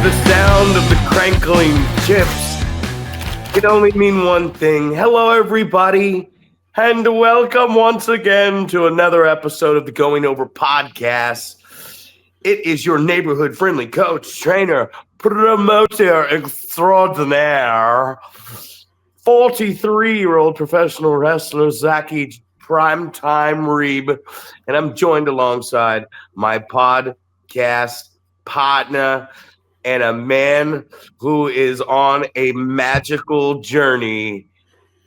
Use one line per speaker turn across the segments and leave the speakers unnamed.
the sound of the crankling chips, it can only mean one thing. Hello, everybody, and welcome once again to another episode of the Going Over podcast. It is your neighborhood-friendly coach, trainer, promoter extraordinaire, 43-year-old professional wrestler, Zack, primetime Reeb, and I'm joined alongside my podcast partner and a man who is on a magical journey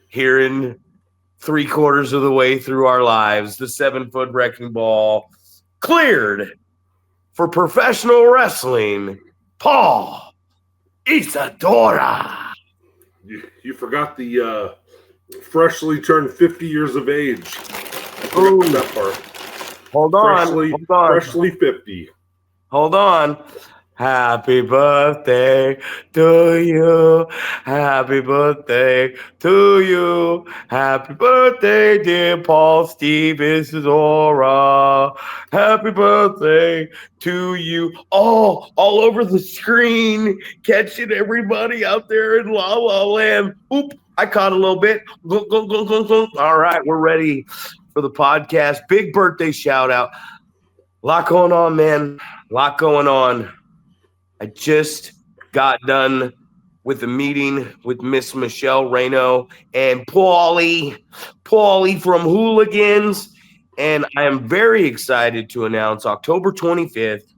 here in 3/4 of the way through our lives. The 7-foot wrecking ball cleared for professional wrestling, Paul Isadora.
You forgot the freshly turned 50 years of age.
Ooh.
That part.
Hold on.
Freshly 50.
Hold on. Happy birthday to you. Happy birthday to you. Happy birthday, dear Paul Steve Isadora. Happy birthday to you. All over the screen. Catching everybody out there in La La Land. Oop, I caught a little bit. All right, we're ready for the podcast. Big birthday shout out. A lot going on, man. A lot going on. I just got done with a meeting with Miss Michelle Reno and Paulie from Hooligans. And I am very excited to announce October 25th,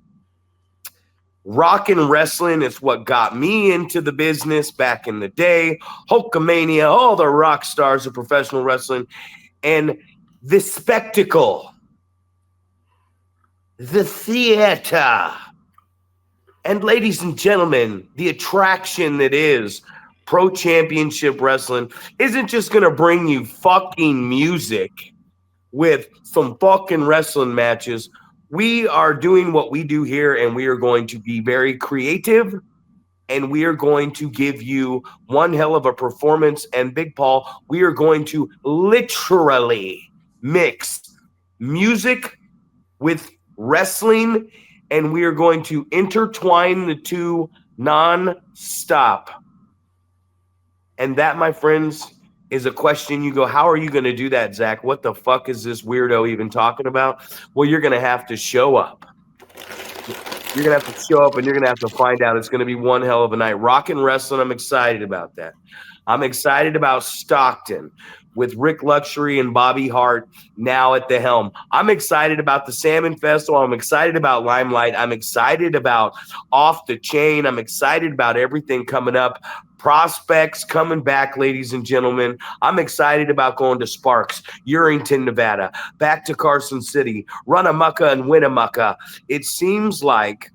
Rock and Wrestling is what got me into the business back in the day. Hulkamania, all the rock stars of professional wrestling. And the spectacle, the theater, and ladies and gentlemen, the attraction that is Pro Championship Wrestling isn't just going to bring you fucking music with some fucking wrestling matches. We are doing what we do here, and we are going to be very creative, and we are going to give you one hell of a performance. And Big Paul, we are going to literally mix music with wrestling, and we are going to intertwine the two non-stop. And that, my friends, is a question you go, how are you going to do that, Zach? What the fuck is this weirdo even talking about? Well, you're going to have to show up. You're going to have to show up, and you're going to have to find out. It's going to be one hell of a night. Rock and Wrestling, I'm excited about that. I'm excited about Stockton with Rick Luxury and Bobby Hart now at the helm. I'm excited about the Salmon Festival. I'm excited about Limelight. I'm excited about Off the Chain. I'm excited about everything coming up. Prospects coming back, ladies and gentlemen. I'm excited about going to Sparks, Urington, Nevada, back to Carson City, Runamukka and Winnemucca. It seems like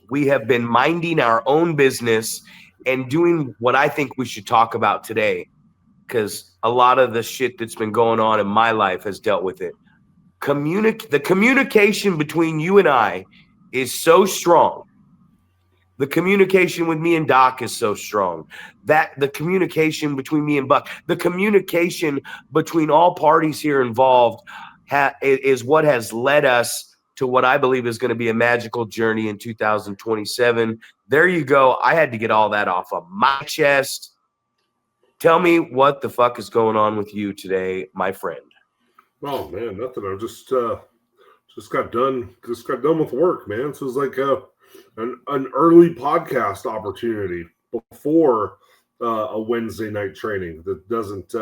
we have been minding our own business and doing what I think we should talk about today, because a lot of the shit that's been going on in my life has dealt with it. The communication between you and I is so strong. The communication with me and Doc is so strong. That the communication between me and Buck, the communication between all parties here involved is what has led us to what I believe is going to be a magical journey in 2027. There you go. I had to get all that off of my chest. Tell me what the fuck is going on with you today, my friend.
Oh man, nothing. I just got done. Just got done with work, man. So it's like an early podcast opportunity before a Wednesday night training that doesn't.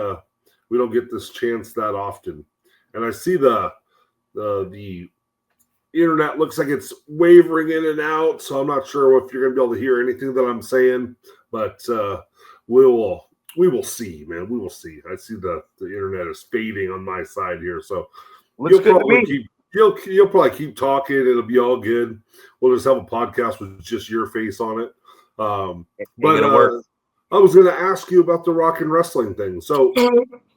We don't get this chance that often. And I see the internet looks like it's wavering in and out, so I'm not sure if you're going to be able to hear anything that I'm saying, but we will see, man. We will see. I see the internet is fading on my side here, so you'll probably keep talking. It'll be all good. We'll just have a podcast with just your face on it. But I was going to ask you about the rock and wrestling thing. So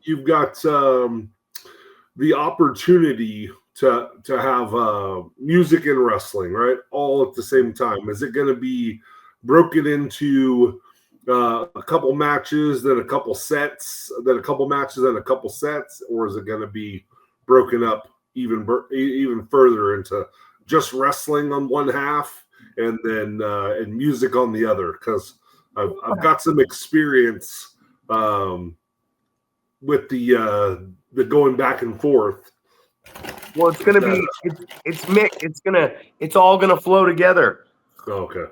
you've got the opportunity to have music and wrestling, right? All at the same time. Is it going to be broken into a couple matches, then a couple sets, then a couple matches, then a couple sets, or is it going to be broken up even further into just wrestling on one half and then and music on the other, because I've got some experience with the going back and forth.
Well, it's gonna be it's mixed. It's all gonna flow together.
Okay.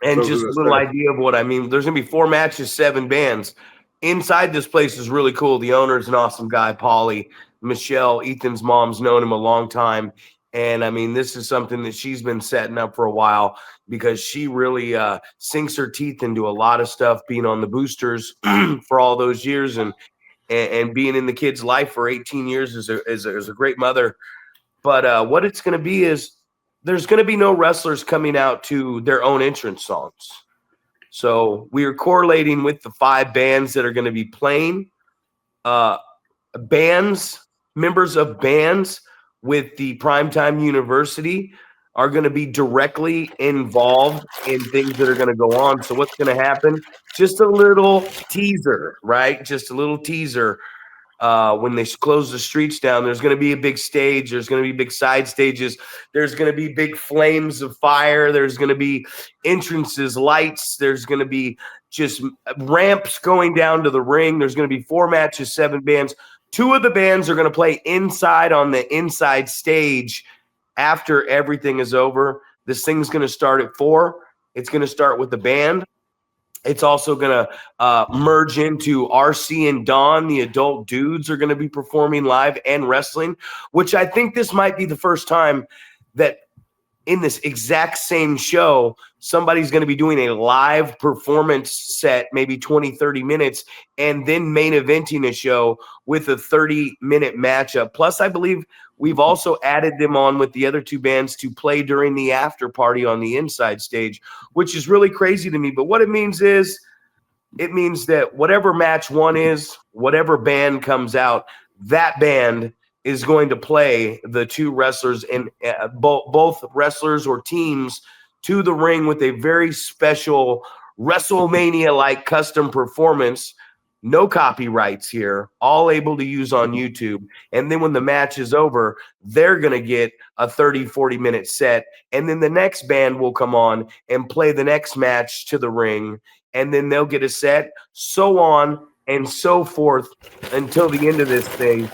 And
So
just a little idea of what I mean. There's gonna be 4 matches, 7 bands. Inside this place is really cool. The owner's an awesome guy, Paulie. Michelle, Ethan's mom's known him a long time. And I mean, this is something that she's been setting up for a while because she really sinks her teeth into a lot of stuff, being on the boosters for all those years and being in the kid's life for 18 years as a great mother. But what it's going to be is there's going to be no wrestlers coming out to their own entrance songs. So we are correlating with the 5 bands that are going to be playing. Members of bands with the Primetime University are going to be directly involved in things that are going to go on. So what's going to happen? Just a little teaser, right? Just a little teaser. When they close the streets down, there's going to be a big stage. There's going to be big side stages. There's going to be big flames of fire. There's going to be entrances, lights. There's going to be just ramps going down to the ring. There's going to be 4 matches, 7 bands. 2 of the bands are going to play inside on the inside stage after everything is over. This thing's going to start at 4. It's going to start with the band. It's also going to merge into RC and Dawn. The adult dudes are going to be performing live and wrestling, which I think this might be the first time that in this exact same show, somebody's going to be doing a live performance set, maybe 20, 30 minutes, and then main eventing a show with a 30-minute matchup. Plus, I believe we've also added them on with the other 2 bands to play during the after party on the inside stage, which is really crazy to me. But what it means is it means that whatever match 1 is, whatever band comes out, that band is going to play the 2 wrestlers and both wrestlers or teams to the ring with a very special WrestleMania-like custom performance. No copyrights here, all able to use on YouTube. And then when the match is over, they're going to get a 30, 40-minute set. And then the next band will come on and play the next match to the ring. And then they'll get a set, so on and so forth until the end of this thing,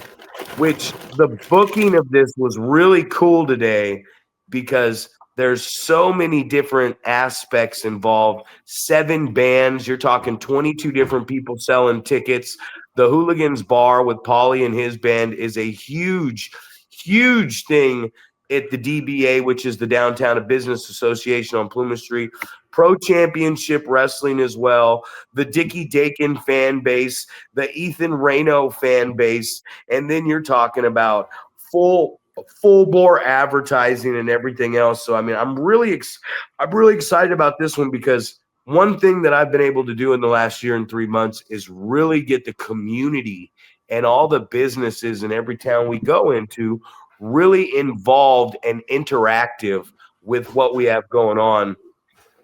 which the booking of this was really cool today because there's so many different aspects involved. 7 bands. You're talking 22 different people selling tickets. The Hooligans Bar with Paulie and his band is a huge, huge thing at the DBA, which is the Downtown Business Association on Plymouth Street. Pro Championship Wrestling as well. The Dickie Dakin fan base. The Ethan Reno fan base. And then you're talking about full bore advertising and everything else. So I mean, I'm really excited about this one because one thing that I've been able to do in the last year and 3 months is really get the community and all the businesses in every town we go into really involved and interactive with what we have going on.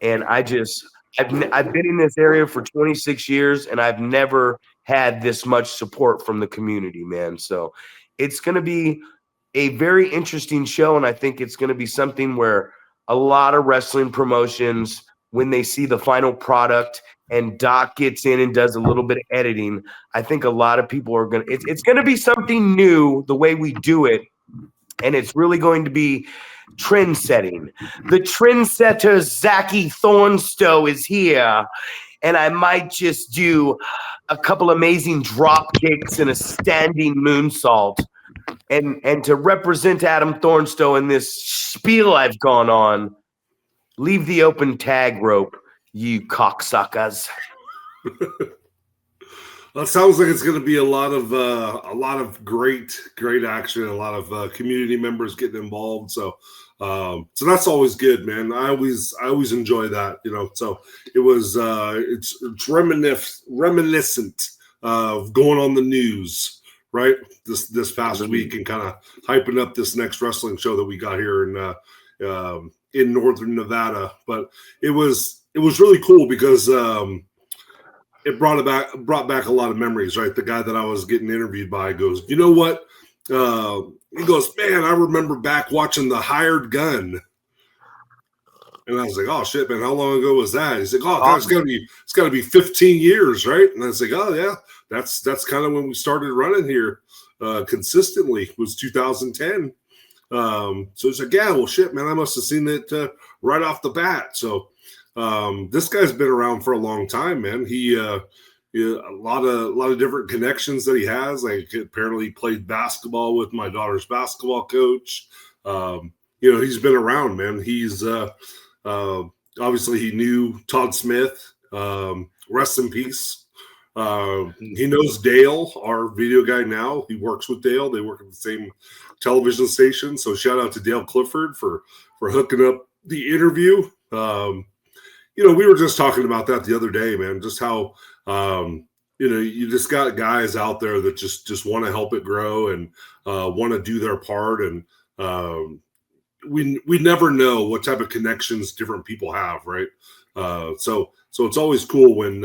And I've been in this area for 26 years and I've never had this much support from the community, man. So it's going to be a very interesting show, and I think it's going to be something where a lot of wrestling promotions, when they see the final product and Doc gets in and does a little bit of editing, I think a lot of people are going to – it's going to be something new the way we do it, and it's really going to be trend-setting. The trendsetter, Zacky Thornstowe, is here, and I might just do a couple amazing drop kicks and a standing moonsault. And to represent Adam Thornstowe in this spiel I've gone on, leave the open tag rope, you cocksuckers.
Well, it sounds like it's going to be a lot of great action, a lot of community members getting involved. So that's always good, man. I always enjoy that, you know. So it was it's reminiscent of going on the news, right? This past week and kind of hyping up this next wrestling show that we got here in Northern Nevada. But it was really cool because it brought back a lot of memories, right? The guy that I was getting interviewed by goes, you know what? He goes, man, I remember back watching The Hired Gun. And I was like, oh shit, man, how long ago was that? He's like, oh God,
Um,
it's gotta be 15 years, right? And I was like, oh yeah, that's kind of when we started running here consistently, was 2010. So it's like, yeah, well shit, man, I must have seen it right off the bat. So this guy's been around for a long time, man. He a lot of different connections that he has. Like apparently played basketball with my daughter's basketball coach. He's been around, man. He's obviously he knew Todd Smith. Rest in peace. He knows Dale, our video guy now. He works with Dale. They work at the same television station. So shout out to Dale Clifford for hooking up the interview. We were just talking about that the other day, man, just how, you just got guys out there that just want to help it grow and want to do their part. And we never know what type of connections different people have. Right. So it's always cool when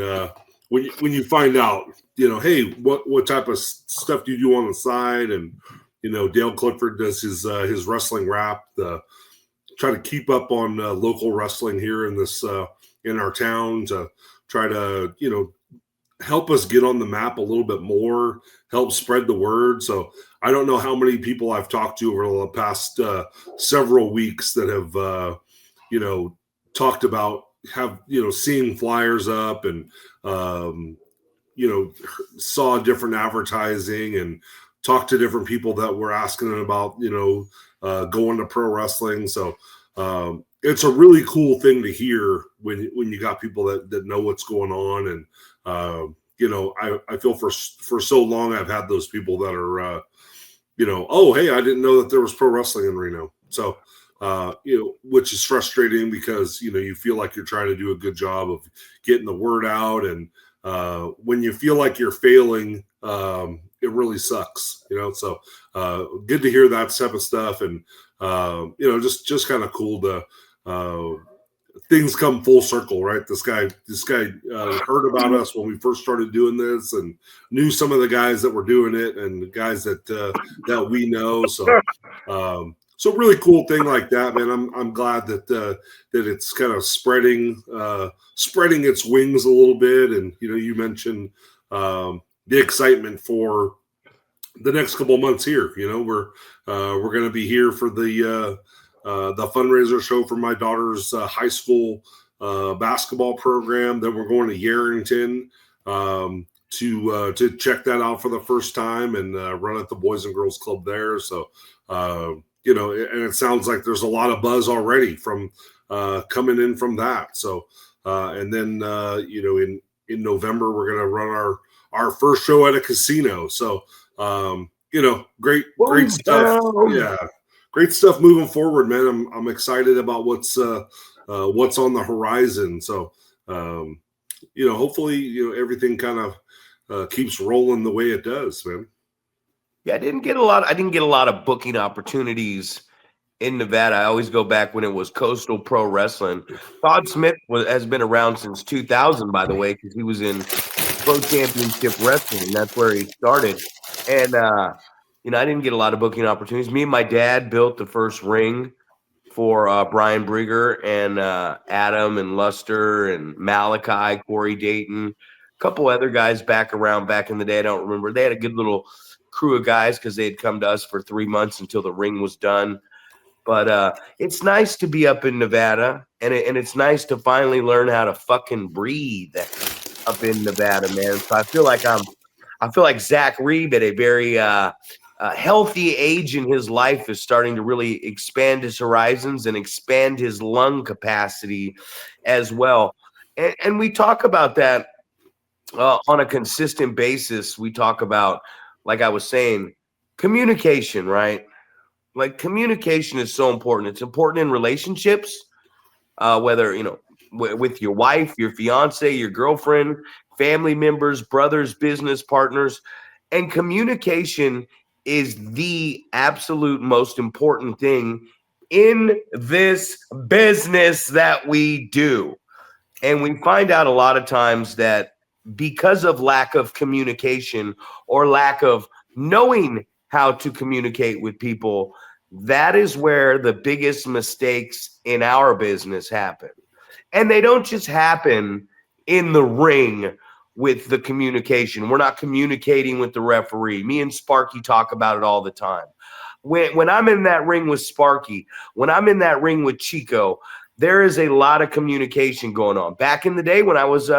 you find out, hey, what type of stuff do you do on the side? And, Dale Clifford does his wrestling rap, try to keep up on local wrestling here in this, in our town to try to, help us get on the map a little bit more, help spread the word. So I don't know how many people I've talked to over the past several weeks that have, talked about seeing flyers up and, saw different advertising and talked to different people that were asking about, going to pro wrestling. So it's a really cool thing to hear when you got people that know what's going on. And, I feel for so long I've had those people that are, oh, hey, I didn't know that there was pro wrestling in Reno. So, which is frustrating because, you feel like you're trying to do a good job of getting the word out. And when you feel like you're failing, it really sucks, so good to hear that type of stuff. And, just kind of cool to, things come full circle, right? This guy heard about us when we first started doing this and knew some of the guys that were doing it and the guys that we know. So really cool thing like that, man. I'm glad that it's kind of spreading its wings a little bit. And, you mentioned the excitement for the next couple of months here. We're going to be here for the fundraiser show for my daughter's high school basketball program. Then we're going to Yarrington to check that out for the first time and run at the Boys and Girls Club there. So, and it sounds like there's a lot of buzz already from coming in from that. So, and then, in November, we're going to run our first show at a casino. So, great stuff. Yeah. Great stuff moving forward, man. I'm excited about what's on the horizon. So, hopefully, everything kind of keeps rolling the way it does, man.
Yeah, I didn't get a lot of booking opportunities in Nevada. I always go back when it was Coastal Pro Wrestling. Todd Smith has been around since 2000, by the way, because he was in Pro Championship Wrestling. That's where he started. And, I didn't get a lot of booking opportunities. Me and my dad built the first ring for Brian Brigger and Adam and Luster and Malachi, Corey Dayton, a couple other guys back in the day. I don't remember. They had a good little crew of guys because they had come to us for 3 months until the ring was done. But it's nice to be up in Nevada, and it's nice to finally learn how to fucking breathe up in Nevada, man. So I feel like Zack Reeb at a very healthy age in his life is starting to really expand his horizons and expand his lung capacity as well. And we talk about that on a consistent basis. We talk about, like I was saying, communication, right? Like communication is so important. It's important in relationships, whether, with your wife, your fiance, your girlfriend, family members, brothers, business partners. And communication is the absolute most important thing in this business that we do. And we find out a lot of times that because of lack of communication or lack of knowing how to communicate with people, That is where the biggest mistakes in our business happen. And they don't just happen in the ring with the communication. We're not communicating with the referee. Me and Sparky talk about it all the time. When I'm in that ring with Sparky, when I'm in that ring with Chico, there is a lot of communication going on. Back in the day when I was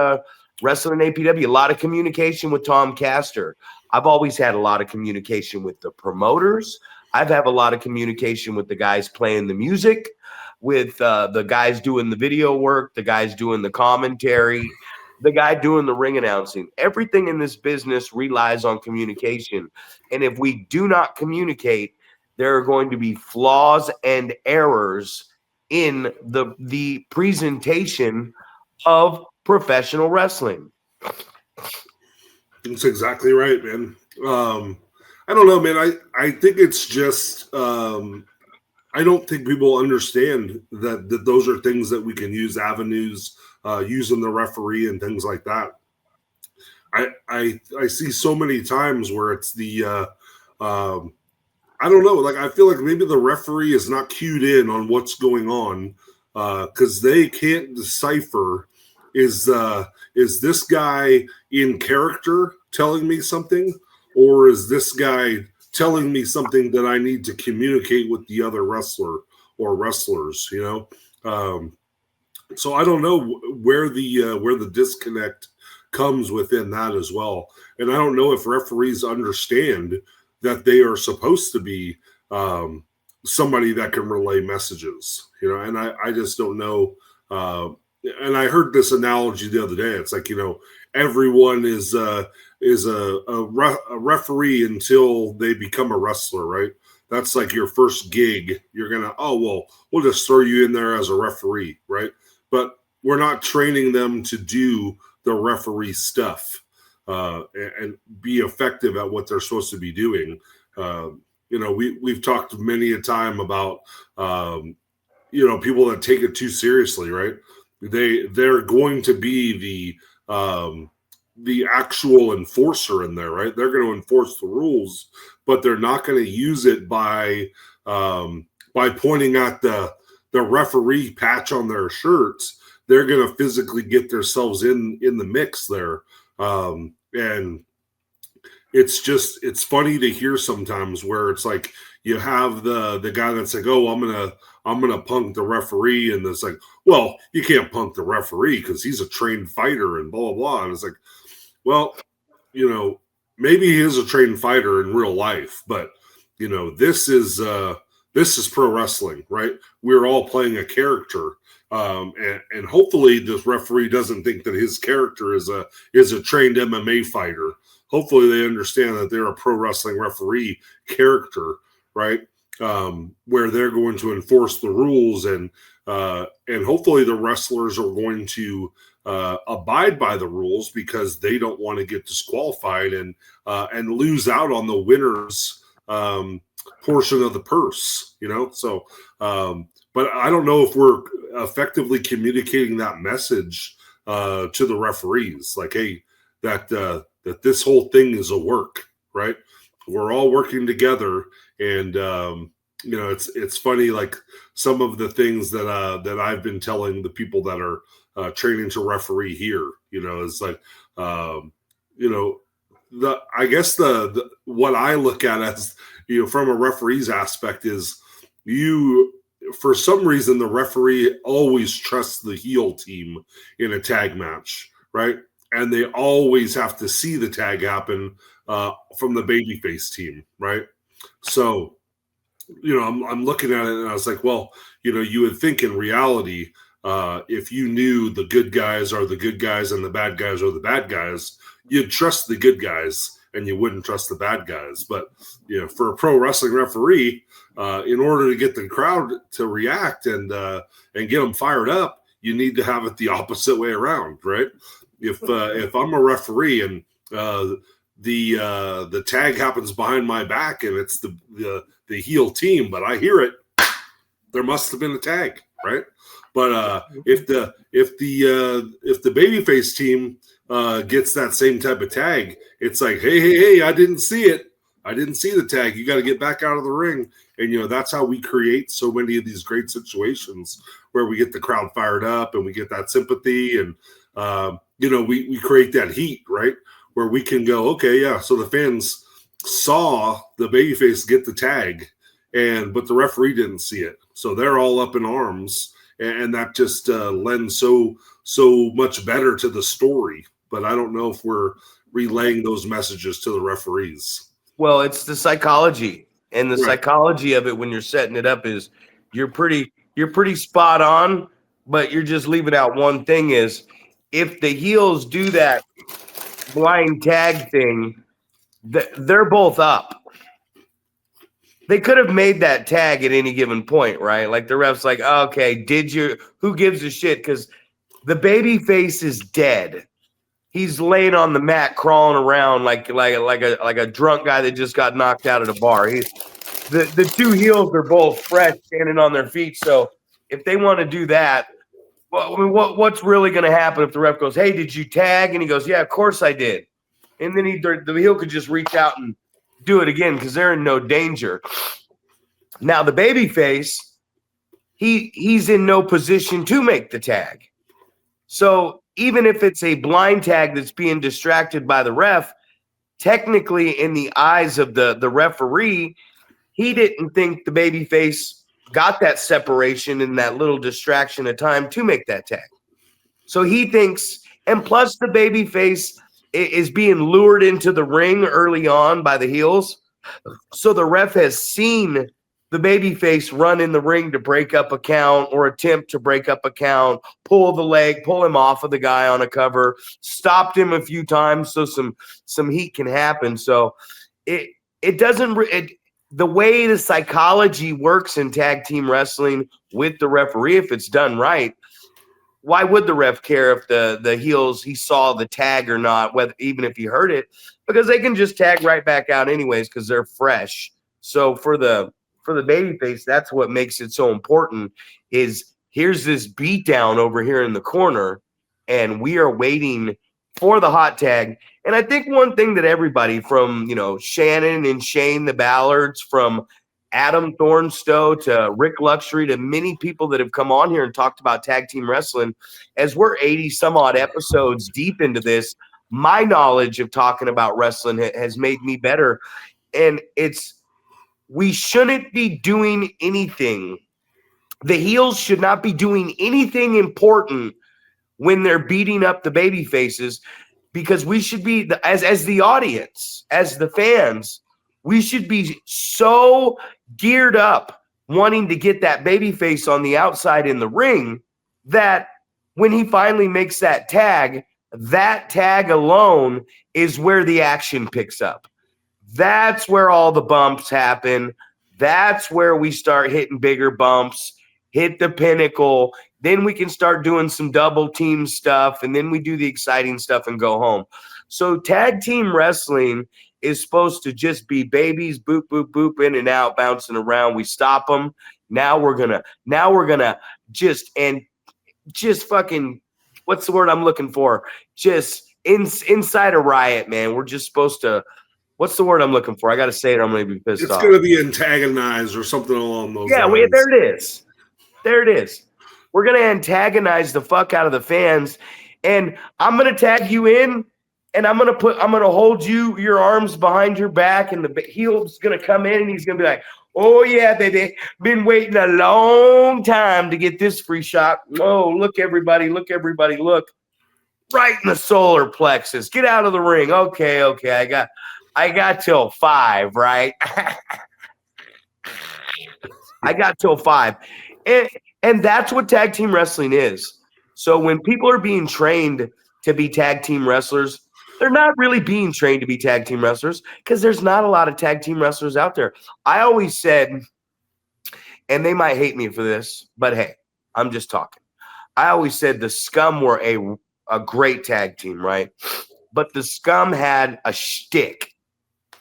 wrestling in APW, a lot of communication with Tom Castor. I've always had a lot of communication with the promoters. I've had a lot of communication with the guys playing the music, with the guys doing the video work, the guys doing the commentary, the guy doing the ring announcing. Everything in this business relies on communication. And if we do not communicate, there are going to be flaws and errors in the presentation of professional wrestling.
That's exactly right, man. I don't know, man. I think it's just I don't think people understand that those are things that we can use, avenues, using the referee and things like that. I see so many times where it's the I don't know, like I feel like maybe the referee is not cued in on what's going on because they can't decipher is this guy in character telling me something, or is this guy telling me something that I need to communicate with the other wrestler or wrestlers, you know? So I don't know where the disconnect comes within that as well. And I don't know if referees understand that they are supposed to be somebody that can relay messages, you know, and I just don't know. And I heard this analogy the other day. It's like, you know, everyone is a referee until they become a wrestler, right? That's like your first gig. You're going to, oh, well, we'll just throw you in there as a referee, right? But we're not training them to do the referee stuff and be effective at what they're supposed to be doing. You know, we've talked many a time about, you know, people that take it too seriously, right? They're going to be the actual enforcer in there, right? They're going to enforce the rules, but they're not going to use it by pointing at the referee patch on their shirts. They're going to physically get themselves in the mix there. And it's funny to hear sometimes where it's like you have the guy that's like, oh, I'm gonna punk the referee, and it's like, well, you can't punk the referee because he's a trained fighter and blah blah blah. And it's like, well, you know, maybe he is a trained fighter in real life, but you know, this is pro wrestling, right? We're all playing a character. And hopefully this referee doesn't think that his character is a trained MMA fighter. Hopefully they understand that they're a pro wrestling referee character, right? Where they're going to enforce the rules, and hopefully the wrestlers are going to abide by the rules because they don't want to get disqualified and lose out on the winner's portion of the purse, you know? So, but I don't know if we're effectively communicating that message to the referees, like, hey, that this whole thing is a work, right? We're all working together, and you know, it's funny, like some of the things that I've been telling the people that are training to referee here, you know, is like, you know, I guess the what I look at as, you know, from a referee's aspect is for some reason, the referee always trusts the heel team in a tag match, right? And they always have to see the tag happen from the babyface team, right? So, you know, I'm looking at it and I was like, well, you know, you would think in reality, if you knew the good guys are the good guys and the bad guys are the bad guys, you'd trust the good guys and you wouldn't trust the bad guys. But, you know, for a pro wrestling referee, in order to get the crowd to react and get them fired up, you need to have it the opposite way around, right? If I'm a referee and the tag happens behind my back and it's the heel team, but I hear it, there must have been a tag, right? But if the babyface team gets that same type of tag, it's like, hey, I didn't see it. I didn't see the tag. You got to get back out of the ring. And, that's how we create so many of these great situations where we get the crowd fired up and we get that sympathy. And, we create that heat, right? Where we can go, okay, yeah. So the fans saw the babyface get the tag, but the referee didn't see it. So they're all up in arms. And that just lends so much better to the story. But I don't know if we're relaying those messages to the referees.
Well, it's the psychology, and the psychology of it when you're setting it up is you're pretty spot on, but you're just leaving out one thing is if the heels do that blind tag thing, they're both up. They could have made that tag at any given point, right? Like the ref's like, okay, who gives a shit? Because the baby face is dead. He's laying on the mat, crawling around like a drunk guy that just got knocked out at a bar. The two heels are both fresh, standing on their feet. So if they want to do that, what's really going to happen if the ref goes, "Hey, did you tag?" And he goes, "Yeah, of course I did." And then the heel could just reach out and do it again because they're in no danger. Now the baby face, he's in no position to make the tag. So even if it's a blind tag that's being distracted by the ref, technically in the eyes of the referee, he didn't think the baby face got that separation and that little distraction of time to make that tag. So he thinks, and plus the baby face is being lured into the ring early on by the heels. So the ref has seen the babyface run in the ring to break up a count or attempt to break up a count, pull the leg, pull him off of the guy on a cover, stopped him a few times so some heat can happen. So it doesn't the way the psychology works in tag team wrestling with the referee, if it's done right, why would the ref care if the heels he saw the tag or not, even if he heard it? Because they can just tag right back out anyways because they're fresh. So for the babyface, that's what makes it so important is here's this beatdown over here in the corner, and we are waiting for the hot tag. And I think one thing that everybody from, Shannon and Shane, the Ballards, from Adam Thornstowe to Rick Luxury to many people that have come on here and talked about tag team wrestling, as we're 80 some odd episodes deep into this, my knowledge of talking about wrestling has made me better. And we shouldn't be doing anything. The heels should not be doing anything important when they're beating up the baby faces, because we should be, as the audience, as the fans, we should be so geared up wanting to get that baby face on the outside in the ring that when he finally makes that tag alone is where the action picks up. That's where all the bumps happen. That's where we start hitting bigger bumps, hit the pinnacle. Then we can start doing some double team stuff, and then we do the exciting stuff and go home. So tag team wrestling is supposed to just be babies, boop, boop, boop, in and out, bouncing around. We stop them. Now we're gonna just fucking, what's the word I'm looking for? Just inside a riot, man. We're just supposed to, what's the word I'm looking for? I got to say it, or I'm going to be pissed off.
It's going to be antagonized or something along those lines.
Yeah, there it is. There it is. We're going to antagonize the fuck out of the fans, and I'm going to tag you in, and I'm going to hold your arms behind your back, and the heel's going to come in, and he's going to be like, "Oh, yeah, baby, been waiting a long time to get this free shot. Oh, look, everybody, look. Right in the solar plexus. Get out of the ring. Okay, I got till 5, right?" I got till 5. And that's what tag team wrestling is. So when people are being trained to be tag team wrestlers, they're not really being trained to be tag team wrestlers because there's not a lot of tag team wrestlers out there. I always said, and they might hate me for this, but hey, I'm just talking. I always said the Scum were a great tag team, right? But the Scum had a shtick.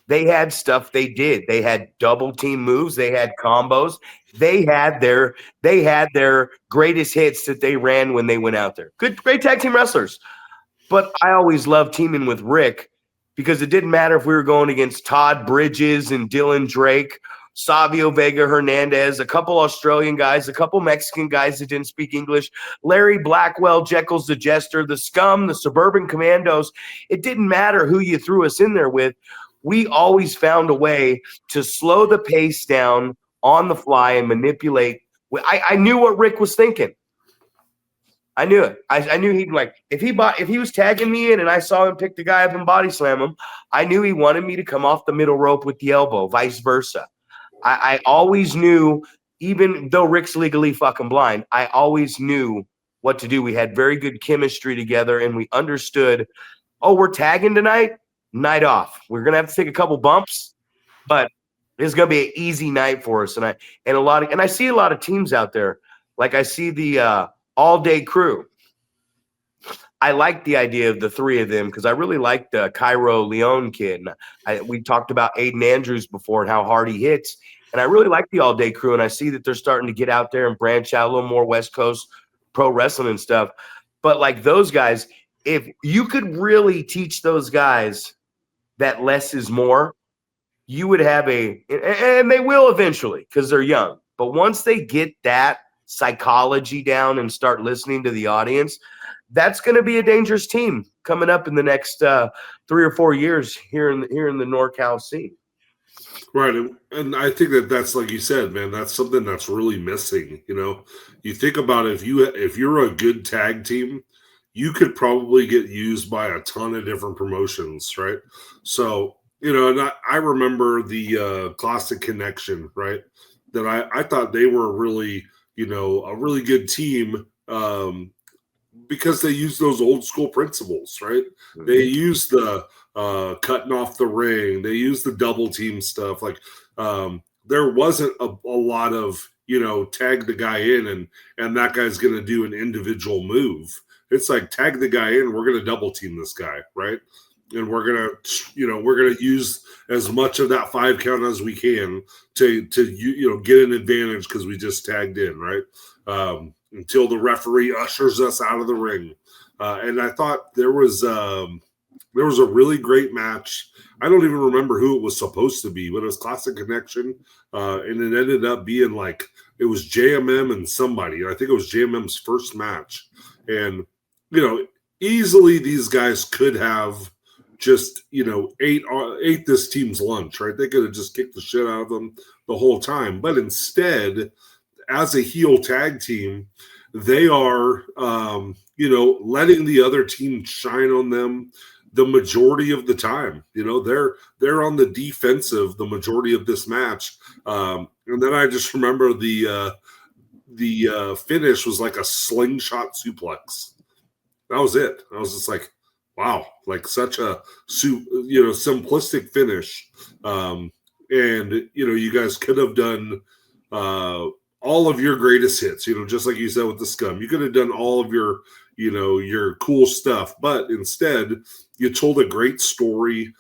They had stuff they did. They had double team moves. They had combos. They had their greatest hits that they ran when they went out there. Great tag team wrestlers. But I always loved teaming with Rick because it didn't matter if we were going against Todd Bridges and Dylan Drake, Savio Vega Hernandez, a couple Australian guys, a couple Mexican guys that didn't speak English, Larry Blackwell, Jekyll's the Jester, the Scum, the Suburban Commandos. It didn't matter who you threw us in there with. We always found a way to slow the pace down on the fly and manipulate. I knew what Rick was thinking. I knew it. I knew he'd like if he was tagging me in and I saw him pick the guy up and body slam him, I knew he wanted me to come off the middle rope with the elbow, vice versa. I always knew, even though Rick's legally fucking blind, I always knew what to do. We had very good chemistry together, and we understood, oh, we're tagging tonight, night off. We're gonna have to take a couple bumps, but it's gonna be an easy night for us. And I see a lot of teams out there. Like I see the all-day crew. I like the idea of the three of them because I really like the Cairo Leone kid. We talked about Aiden Andrews before and how hard he hits. And I really like the all-day crew, and I see that they're starting to get out there and branch out a little more West Coast pro wrestling and stuff. But like those guys, if you could really teach those guys that less is more, you would have and they will eventually because they're young. But once they get that psychology down and start listening to the audience, that's going to be a dangerous team coming up in the next 3 or 4 years here in the NorCal scene.
Right, and I think that's like you said, man. That's something that's really missing. You know, you think about it, if you're a good tag team, you could probably get used by a ton of different promotions, right? So and I remember the Classic Connection, right? That I thought they were really a really good team because they used those old school principles, right? Mm-hmm. They used the cutting off the ring. They used the double team stuff. Like there wasn't a lot of, tag the guy in and that guy's going to do an individual move. It's like tag the guy in. We're going to double team this guy. Right. And we're going to use as much of that 5 count as we can to get an advantage because we just tagged in. Right. Until the referee ushers us out of the ring. And I thought there was a really great match. I don't even remember who it was supposed to be, but it was Classic Connection. And it ended up being like, it was JMM and somebody. I think it was JMM's first match. And, easily these guys could have just, ate this team's lunch, right? They could have just kicked the shit out of them the whole time. But instead, as a heel tag team, they are, letting the other team shine on them the majority of the time. They're on the defensive the majority of this match. And then I just remember the finish was like a slingshot suplex. That was it. I was just like, wow, like such a simplistic finish. And you guys could have done all of your greatest hits, just like you said with the Scum. You could have done all of your, your cool stuff, but instead you told a great story.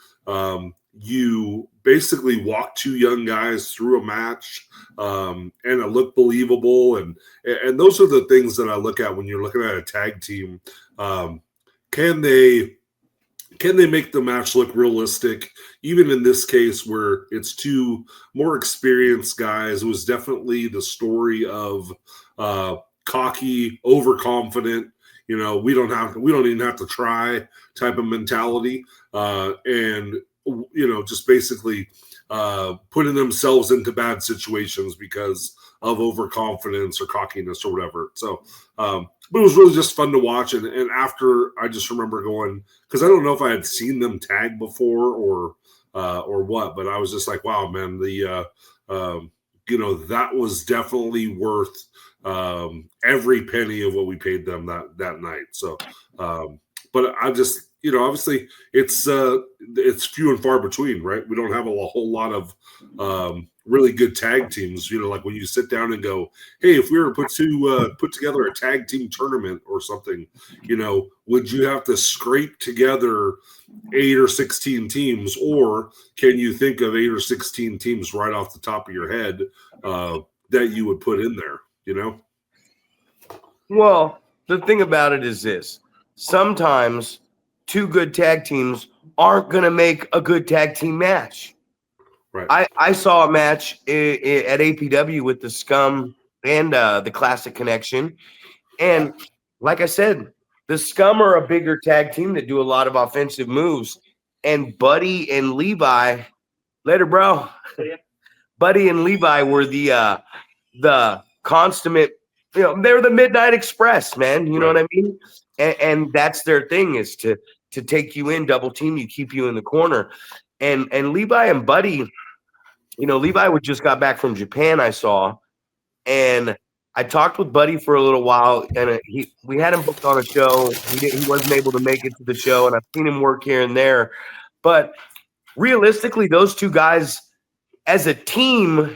You basically walked 2 young guys through a match, and it looked believable. And those are the things that I look at when you're looking at a tag team. Can they make the match look realistic? Even in this case where it's 2 more experienced guys, it was definitely the story of cocky, overconfident, we don't even have to try type of mentality. And just basically putting themselves into bad situations because of overconfidence or cockiness or whatever. So, but it was really just fun to watch. And after, I just remember going, because I don't know if I had seen them tag before or what, but I was just like, wow, man, that was definitely worth every penny of what we paid them that night. So, but I just, obviously it's few and far between, right? We don't have a whole lot of really good tag teams. Like when you sit down and go, hey, if we were to put together a tag team tournament or something, would you have to scrape together 8 or 16 teams, or can you think of 8 or 16 teams right off the top of your head that you would put in there?
Well, the thing about it is this: sometimes two good tag teams aren't going to make a good tag team match.
Right.
I saw a match at APW with the Scum and the Classic Connection. And like I said, the Scum are a bigger tag team that do a lot of offensive moves. And Buddy and Levi, later, bro. Buddy and Levi were the consummate, they're the Midnight Express, man. You know what I mean? And that's their thing, is to take you in, double team you, keep you in the corner. And Levi and Buddy, Levi would just got back from Japan, I saw, and I talked with Buddy for a little while, and we had him booked on a show. He wasn't able to make it to the show, and I've seen him work here and there. But realistically, those two guys as a team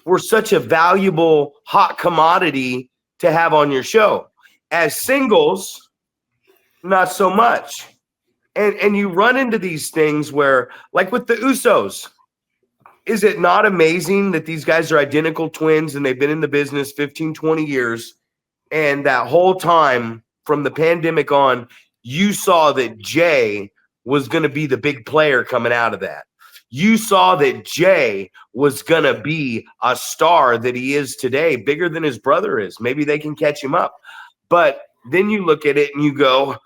were such a valuable hot commodity to have on your show. As singles, not so much. And you run into these things where, like with the Usos, is it not amazing that these guys are identical twins and they've been in the business 15, 20 years? And that whole time from the pandemic on, you saw that Jay was going to be the big player coming out of that. You saw that Jay was going to be a star that he is today, bigger than his brother is. Maybe they can catch him up. But then you look at it and you go,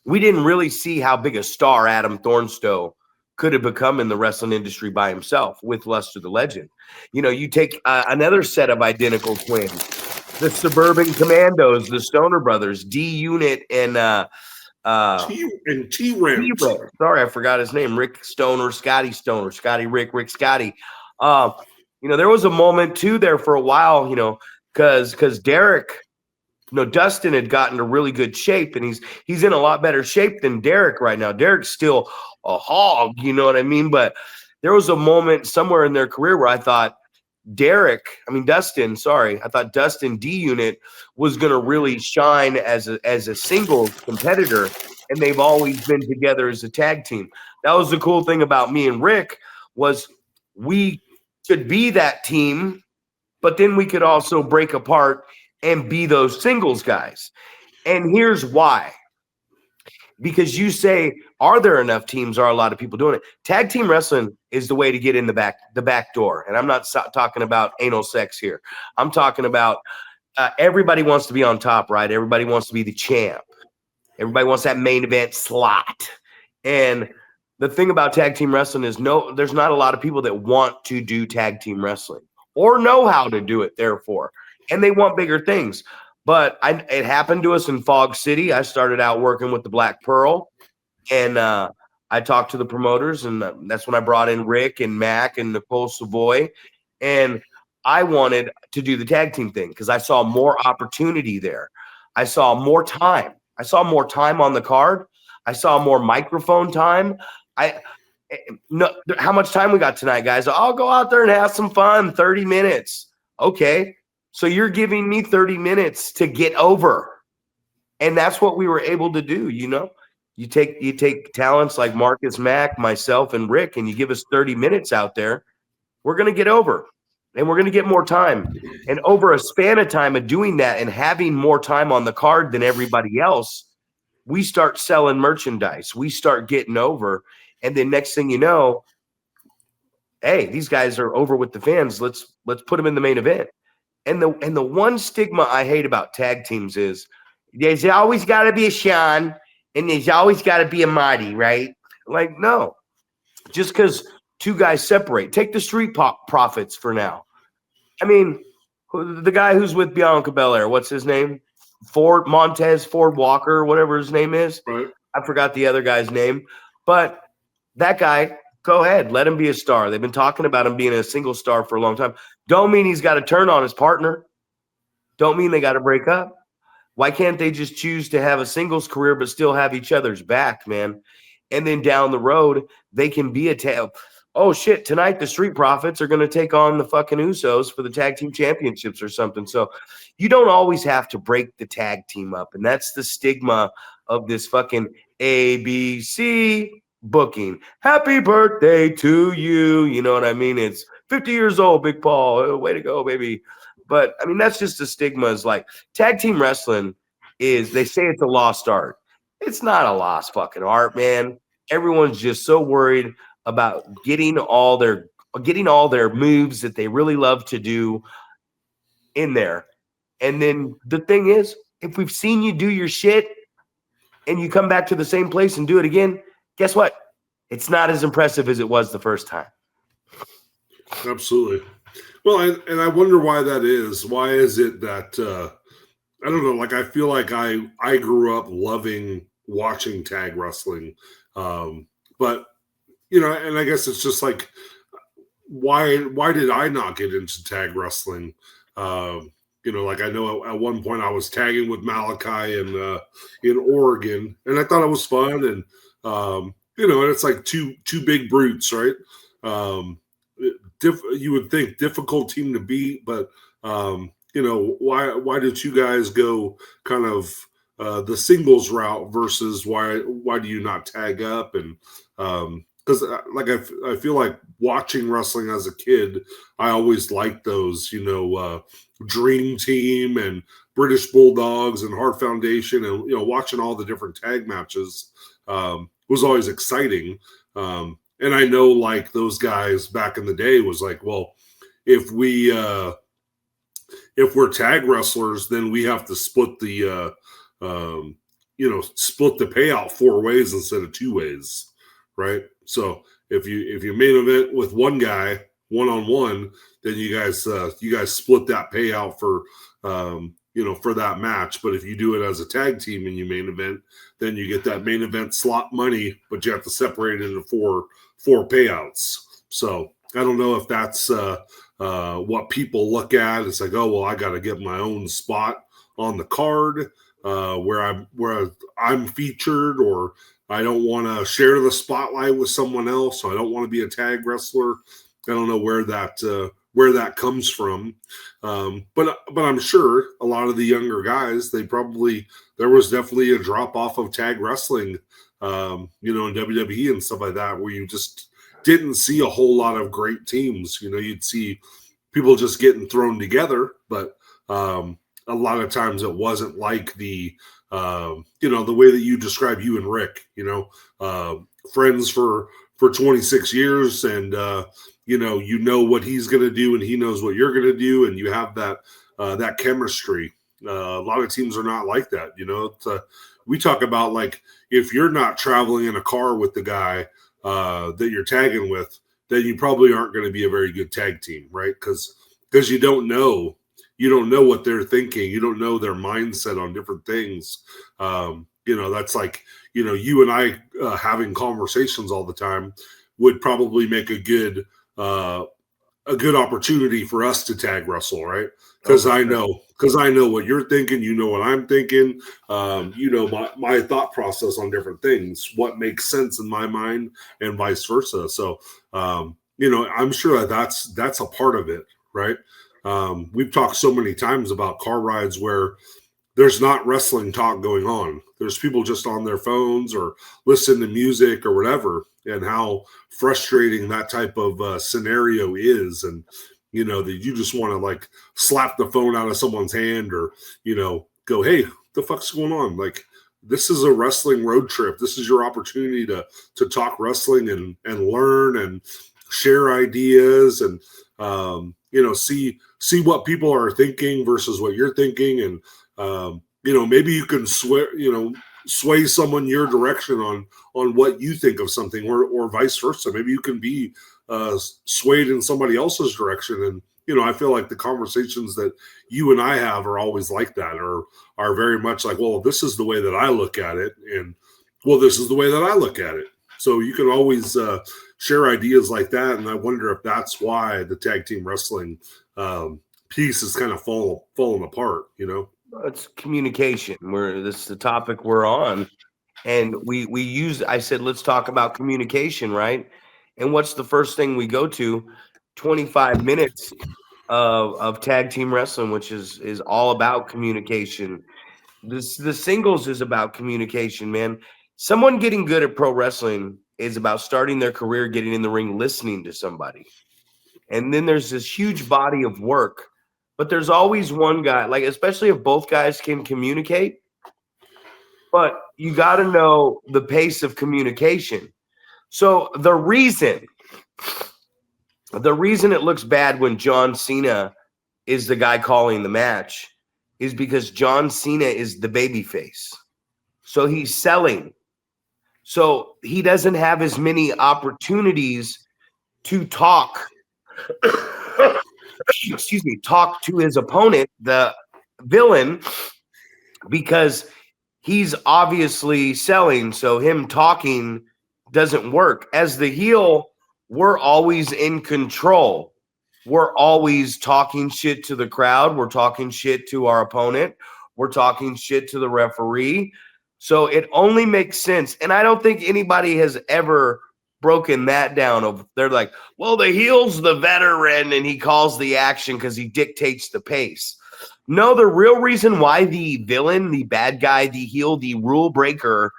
we didn't really see how big a star Adam Thornstowe could have become in the wrestling industry by himself with Luster the Legend. You take another set of identical twins, the Suburban Commandos, the Stoner Brothers, D-Unit and
T-Rent.
Sorry, I forgot his name. Rick Stoner, Scotty Stoner, Scotty Rick Scotty. There was a moment too there for a while, because Derek, Dustin had gotten to really good shape, and he's in a lot better shape than Derek right now. Derek's still a hog, you know what I mean? But there was a moment somewhere in their career where I thought Dustin D-Unit was going to really shine as a singles competitor, and they've always been together as a tag team. That was the cool thing about me and Rick, was we could be that team, but then we could also break apart and be those singles guys. And here's why. Because you say, are there enough teams? Are a lot of people doing it? Tag team wrestling is the way to get in the back door. And I'm not talking about anal sex here. I'm talking about everybody wants to be on top, right? Everybody wants to be the champ. Everybody wants that main event slot. And the thing about tag team wrestling is there's not a lot of people that want to do tag team wrestling or know how to do it, therefore. And they want bigger things. But it happened to us in Fog City. I started out working with the Black Pearl, and I talked to the promoters, and that's when I brought in Rick and Mac and Nicole Savoy. And I wanted to do the tag team thing because I saw more opportunity there. I saw more time. I saw more time on the card. I saw more microphone time. How much time we got tonight, guys? I'll go out there and have some fun, 30 minutes. Okay. So you're giving me 30 minutes to get over. And that's what we were able to do, You take talents like Marcus Mack, myself, and Rick, and you give us 30 minutes out there, we're going to get over. And we're going to get more time. And over a span of time of doing that and having more time on the card than everybody else, we start selling merchandise. We start getting over. And then next thing you know, hey, these guys are over with the fans. Let's put them in the main event. And the one stigma I hate about tag teams is there's always got to be a Sean and there's always got to be a Marty, right? Like, no. Just because two guys separate. Take the Street Profits for now. I mean, the guy who's with Bianca Belair, what's his name? Ford Walker, whatever his name is.
Right.
I forgot the other guy's name. But that guy, go ahead. Let him be a star. They've been talking about him being a single star for a long time. Don't mean he's got to turn on his partner. Don't mean they got to break up. Why can't they just choose to have a singles career but still have each other's back, man? And then down the road, they can be a tag. Oh, shit, tonight the Street Profits are going to take on the fucking Usos for the tag team championships or something. So you don't always have to break the tag team up. And that's the stigma of this fucking ABC booking. Happy birthday to you. You know what I mean? It's 50 years old, Big Paul. Way to go, baby. But I mean, that's just the stigma. Is like tag team wrestling is, they say it's a lost art. It's not a lost fucking art, man. Everyone's just so worried about getting all their moves that they really love to do in there. And then the thing is, if we've seen you do your shit and you come back to the same place and do it again, guess what? It's not as impressive as it was the first time.
Absolutely. Well, and I wonder why that is. Why is it that I don't know? Like I feel like I grew up loving watching tag wrestling, but and I guess it's just like why did I not get into tag wrestling? Like I know at one point I was tagging with Malachi in Oregon, and I thought it was fun, and and it's like two big brutes, right? You would think difficult team to beat, but why did you guys go kind of the singles route versus why do you not tag up? And because like I feel like watching wrestling as a kid, I always liked those Dream Team and British Bulldogs and Hart Foundation, and watching all the different tag matches was always exciting. And I know like those guys back in the day was like, well, if we're tag wrestlers, then we have to split the split the payout 4 ways instead of 2 ways, right? So if you main event with one guy 1-on-1, then you guys split that payout for for that match. But if you do it as a tag team and you main event, then you get that main event slot money, but you have to separate it into four payouts. So I don't know if that's what people look at. It's like, oh well, I got to get my own spot on the card where I'm featured, or I don't want to share the spotlight with someone else, so I don't want to be a tag wrestler. I don't know where that comes from, but I'm sure a lot of the younger guys, there was definitely a drop off of tag wrestling, in WWE and stuff like that, where you just didn't see a whole lot of great teams. You'd see people just getting thrown together, but a lot of times it wasn't like the way that you describe you and Rick, friends for 26 years, and what he's going to do and he knows what you're going to do, and you have that chemistry. A lot of teams are not like that. We talk about like if you're not traveling in a car with the guy that you're tagging with, then you probably aren't going to be a very good tag team, right? Because you don't know what they're thinking. You don't know their mindset on different things. That's like, you and I having conversations all the time would probably make a good opportunity for us to tag wrestle, right? Because I know what you're thinking, what I'm thinking, my thought process on different things, what makes sense in my mind, and vice versa. So, I'm sure that's a part of it, right? We've talked so many times about car rides where there's not wrestling talk going on. There's people just on their phones or listening to music or whatever, and how frustrating that type of scenario is. And, that you just want to like slap the phone out of someone's hand, or, go, hey, what the fuck's going on? Like, this is a wrestling road trip. This is your opportunity to talk wrestling and learn and share ideas and, see what people are thinking versus what you're thinking. And, maybe you can sway someone your direction on what you think of something, or vice versa. Maybe you can be swayed in somebody else's direction. And, I feel like the conversations that you and I have are always like that, or are very much like, well, this is the way that I look at it. And, well, this is the way that I look at it. So you can always share ideas like that. And I wonder if that's why the tag team wrestling piece is kind of falling apart,
It's communication. This is the topic we're on. And I said, let's talk about communication, right? And what's the first thing we go to? 25 minutes of tag team wrestling, which is all about communication. The singles is about communication, man. Someone getting good at pro wrestling is about starting their career, getting in the ring, listening to somebody. And then there's this huge body of work. But there's always one guy, like, especially if both guys can communicate, but you got to know the pace of communication. So the reason it looks bad when John Cena is the guy calling the match is because John Cena is the babyface. So he's selling. So he doesn't have as many opportunities to talk. Excuse me, talk to his opponent, the villain, because he's obviously selling. So him talking doesn't work. As the heel, we're always in control. We're always talking shit to the crowd. We're talking shit to our opponent. We're talking shit to the referee. So it only makes sense. And I don't think anybody has ever broken that down. Of they're like, well, the heel's the veteran and he calls the action because he dictates the pace. No, the real reason why the villain, the bad guy, the heel, the rule breaker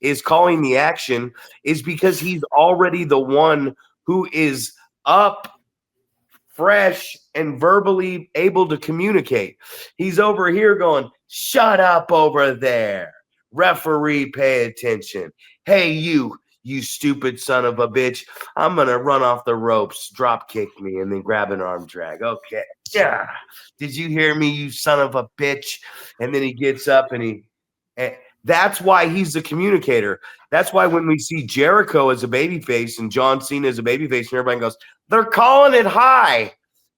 is calling the action is because he's already the one who is up, fresh, and verbally able to communicate. He's over here going, shut up over there. Referee, pay attention. Hey, you stupid son of a bitch. I'm going to run off the ropes, drop kick me, and then grab an arm drag. Okay. Yeah. Did you hear me, you son of a bitch? And then he gets up and that's why he's the communicator. That's why when we see Jericho as a babyface and John Cena as a babyface, and everybody goes, they're calling it high.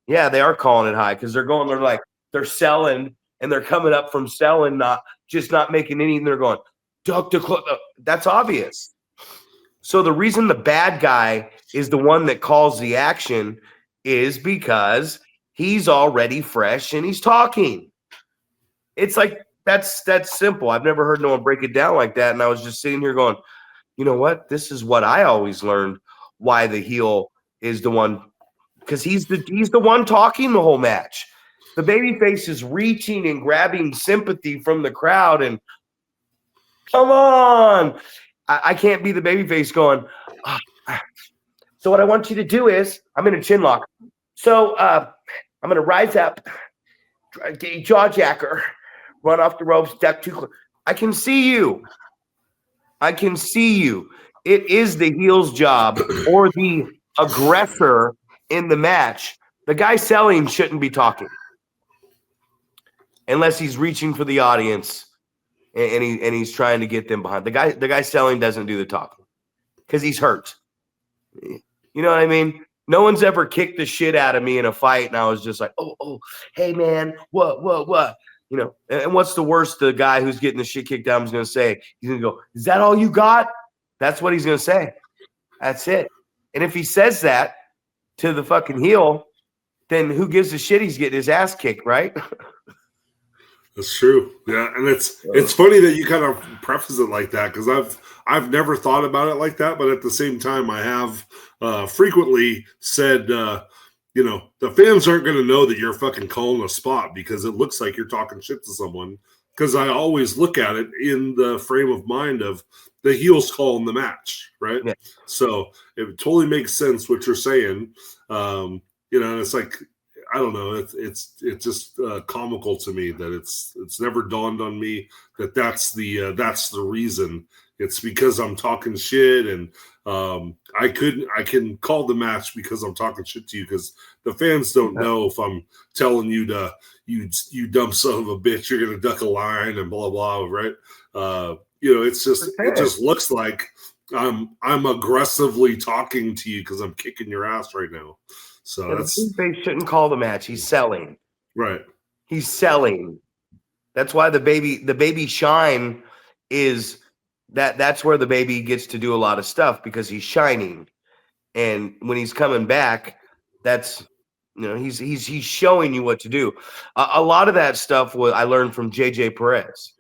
Yeah, they are calling it high because they're selling and they're coming up from selling, not making any, and they're going, duck the cloak. That's obvious. So the reason the bad guy is the one that calls the action is because he's already fresh and he's talking. It's like, that's simple. I've never heard no one break it down like that. And I was just sitting here going, you know what? This is what I always learned why the heel is the one, because he's the one talking the whole match. The babyface is reaching and grabbing sympathy from the crowd and come on. I can't be the babyface going, oh. So what I want you to do is, I'm in a chin lock. So I'm going to rise up, get a jaw jacker, run off the ropes, duck too close. I can see you. It is the heel's job or the aggressor in the match. The guy selling shouldn't be talking unless he's reaching for the audience and he's trying to get them behind. The guy selling doesn't do the talking because he's hurt. You know what I mean? No one's ever kicked the shit out of me in a fight, and I was just like, oh, hey man, what? You know, and what's the worst the guy who's getting the shit kicked out is going to say? He's going to go, is that all you got? That's what he's going to say. That's it. And if he says that to the fucking heel, then who gives a shit he's getting his ass kicked, right?
That's true. Yeah, and it's funny that you kind of preface it like that because I've never thought about it like that, but at the same time, I have frequently said, you know, the fans aren't going to know that you're fucking calling a spot because it looks like you're talking shit to someone. Because I always look at it in the frame of mind of the heels calling the match, right? Yeah. So it totally makes sense what you're saying. You know, and it's like, I don't know. It's just comical to me that it's never dawned on me that that's the reason. It's because I'm talking shit, and I can call the match because I'm talking shit to you because the fans don't know if I'm telling you to you dumb son of a bitch, you're gonna duck a line and blah blah, right? You know, it's just it just looks like I'm aggressively talking to you because I'm kicking your ass right now. So
they shouldn't call the match. He's selling.
Right.
He's selling. That's why the baby shine is that's where the baby gets to do a lot of stuff because he's shining. And when he's coming back, that's, you know, he's showing you what to do. A lot of that stuff I learned from JJ Perez.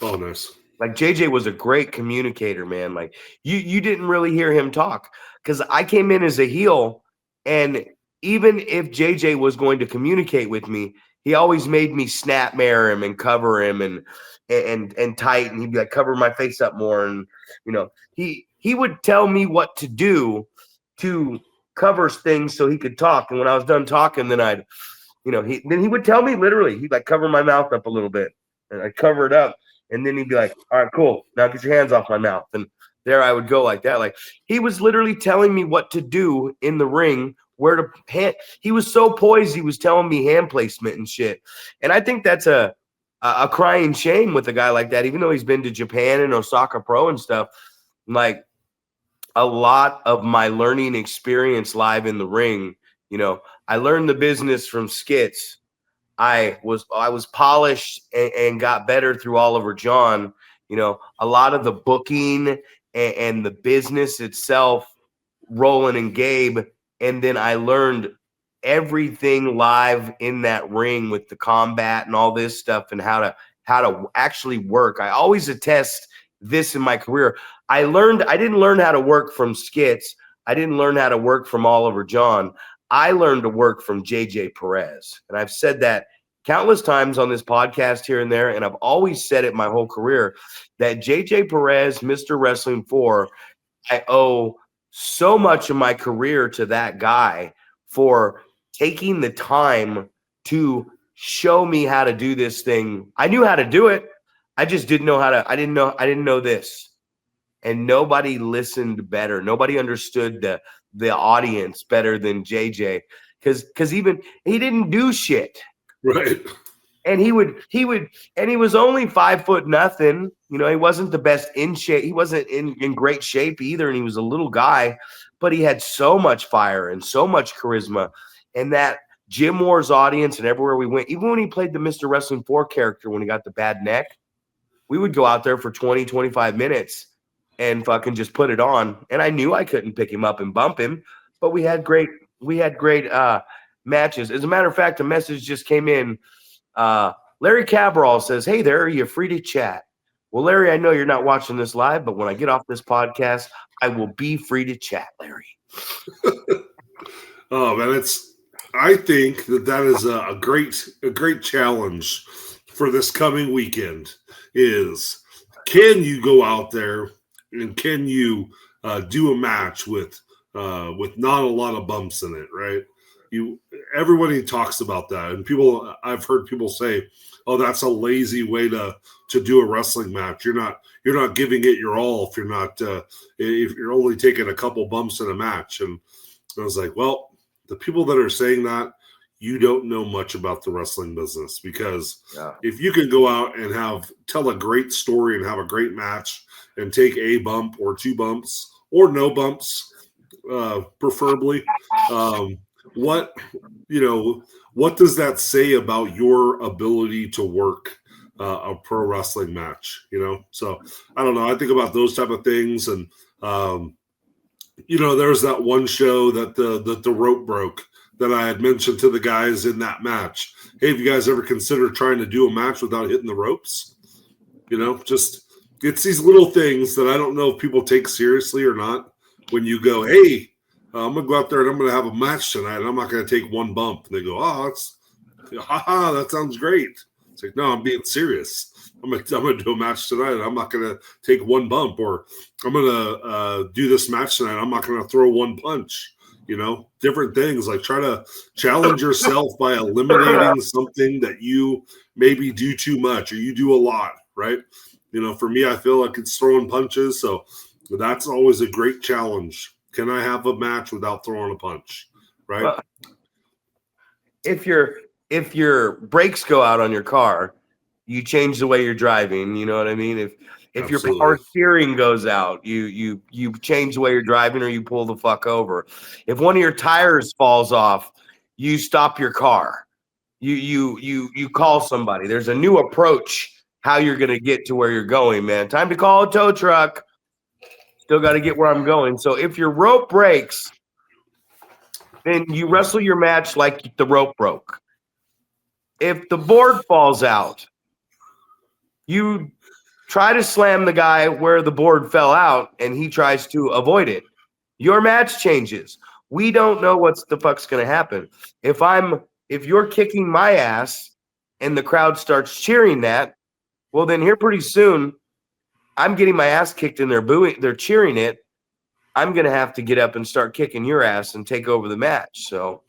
Oh, nice.
Like JJ was a great communicator, man. Like you didn't really hear him talk because I came in as a heel, and even if JJ was going to communicate with me, he always made me snapmare him and cover him and tight, and he'd be like, cover my face up more. And, you know, he would tell me what to do to cover things so he could talk. And when I was done talking, then I'd, you know, he would tell me literally, he'd like cover my mouth up a little bit and I'd cover it up. And then he'd be like, all right, cool. Now get your hands off my mouth. And there I would go like that. Like he was literally telling me what to do in the ring, where to hand. He was so poised. He was telling me hand placement and shit. And I think that's a crying shame with a guy like that, even though he's been to Japan and Osaka Pro and stuff. Like a lot of my learning experience live in the ring, I learned the business from skits. I was polished and got better through Oliver John. A lot of the booking and the business itself, Roland and Gabe, and then I learned everything live in that ring with the combat and all this stuff and how to actually work. I always attest this in my career. I didn't learn how to work from skits. I didn't learn how to work from Oliver John. I learned to work from JJ Perez. And I've said that countless times on this podcast here and there. And I've always said it my whole career that JJ Perez, Mr. Wrestling 4, I owe so much of my career to that guy for taking the time to show me how to do this thing. I knew how to do it. I just didn't know how to, I didn't know this. And nobody listened better. Nobody understood the audience better than JJ. Because even he didn't do shit.
Right.
And he was only 5 foot nothing. He wasn't the best in shape. He wasn't in great shape either. And he was a little guy, but he had so much fire and so much charisma. And that Gym Wars audience and everywhere we went, even when he played the Mr. Wrestling 4 character, when he got the bad neck, we would go out there for 20, 25 minutes and fucking just put it on. And I knew I couldn't pick him up and bump him, but we had great matches. As a matter of fact, a message just came in. Larry Cabral says, "Hey there, are you free to chat?" Well, Larry, I know you're not watching this live, but when I get off this podcast, I will be free to chat, Larry.
Oh man, I think that is a great challenge for this coming weekend. Is can you go out there and can you do a match with not a lot of bumps in it, right? Everybody talks about that, and I've heard people say, "Oh, that's a lazy way to do a wrestling match. You're not giving it your all if you're only taking a couple bumps in a match." And I was like, well, the people that are saying that, you don't know much about the wrestling business, because if you can go out and tell a great story and have a great match and take a bump or 2 bumps or no bumps, preferably. What does that say about your ability to work a pro wrestling match? So I don't know. I think about those type of things, and there's that one show that the rope broke that I had mentioned to the guys in that match. Hey, have you guys ever considered trying to do a match without hitting the ropes? Just it's these little things that I don't know if people take seriously or not. When you go, hey, I'm going to go out there and I'm going to have a match tonight, and I'm not going to take 1 bump. And they go, oh, that sounds great. It's like, no, I'm being serious. I'm going to do a match tonight, and I'm not going to take 1 bump, or I'm going to do this match tonight. I'm not going to throw 1 punch. Different things. Like, try to challenge yourself by eliminating something that you maybe do too much or you do a lot, right? For me, I feel like it's throwing punches. So that's always a great challenge. Can I have a match without throwing a punch, right?
Well, if your brakes go out on your car, you change the way you're driving. You know what I mean? If
Absolutely.
your power steering goes out, you change the way you're driving, or you pull the fuck over. If one of your tires falls off, you stop your car. You call somebody. There's a new approach how you're going to get to where you're going, man. Time to call a tow truck. Still got to get where I'm going. So if your rope breaks, then you wrestle your match like the rope broke. If the board falls out, you try to slam the guy where the board fell out, and he tries to avoid it. Your match changes. We don't know what the fuck's going to happen. If you're kicking my ass and the crowd starts cheering that, well, then here pretty soon, I'm getting my ass kicked and they're cheering it. I'm going to have to get up and start kicking your ass and take over the match. So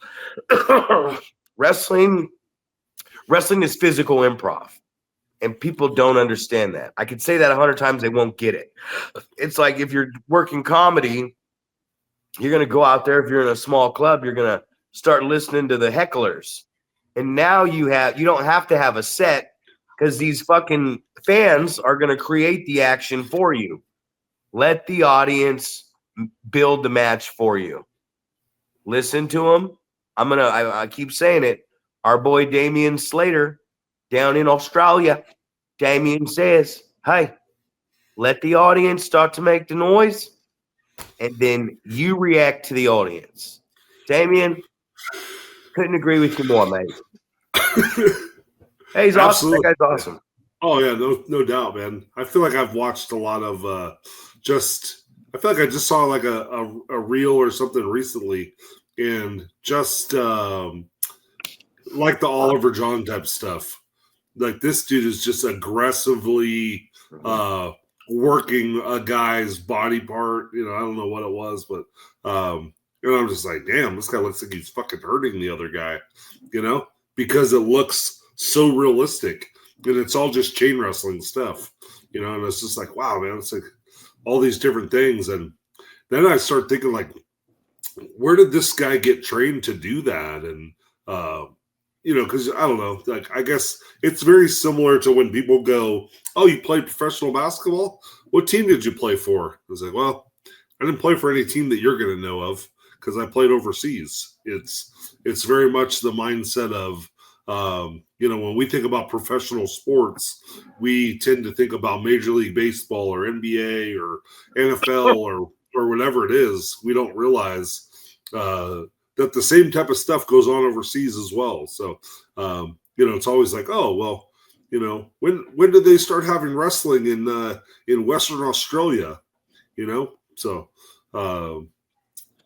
wrestling is physical improv. And people don't understand that. I could say that 100 times, they won't get it. It's like if you're working comedy, you're going to go out there. If you're in a small club, you're going to start listening to the hecklers. And now you don't have to have a set because these fucking fans are going to create the action for you. Let the audience build the match for you. Listen to them. I keep saying it. Our boy Damian Slater down in Australia, Damien says, hey, let the audience start to make the noise, and then you react to the audience. Damien, couldn't agree with you more, mate. Hey, he's awesome. That guy's awesome.
Oh, yeah, no doubt, man. I feel like I've watched a lot of I feel like I just saw like a reel or something recently, and just like the Oliver John type stuff. Like this dude is just aggressively working a guy's body part. You know, I don't know what it was, but I'm just like, damn, this guy looks like he's fucking hurting the other guy. You know, because it looks so realistic, and it's all just chain wrestling stuff. You know, and it's just like, wow, man, it's like all these different things, and then I start thinking like, where did this guy get trained to do that? And you know, because I don't know, like I guess it's very similar to when people go, "Oh, you played professional basketball? What team did you play for?" I was like, "Well, I didn't play for any team that you're going to know of because I played overseas." It's very much the mindset of, you know, when we think about professional sports, we tend to think about Major League Baseball or NBA or NFL or whatever it is. We don't realize that the same type of stuff goes on overseas as well. So, you know, it's always like, oh, well, you know, when did they start having wrestling in Western Australia? You know, so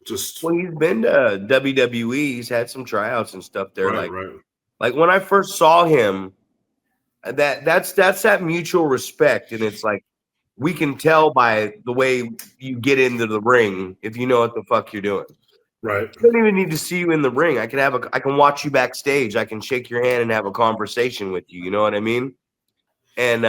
just
well, he's been to WWE. He's had some tryouts and stuff there.
Right.
Like when I first saw him, that's that mutual respect, and it's like we can tell by the way you get into the ring if you know what the fuck you're doing.
Right.
I don't even need to see you in the ring. I can watch you backstage. I can shake your hand and have a conversation with you. You know what I mean? And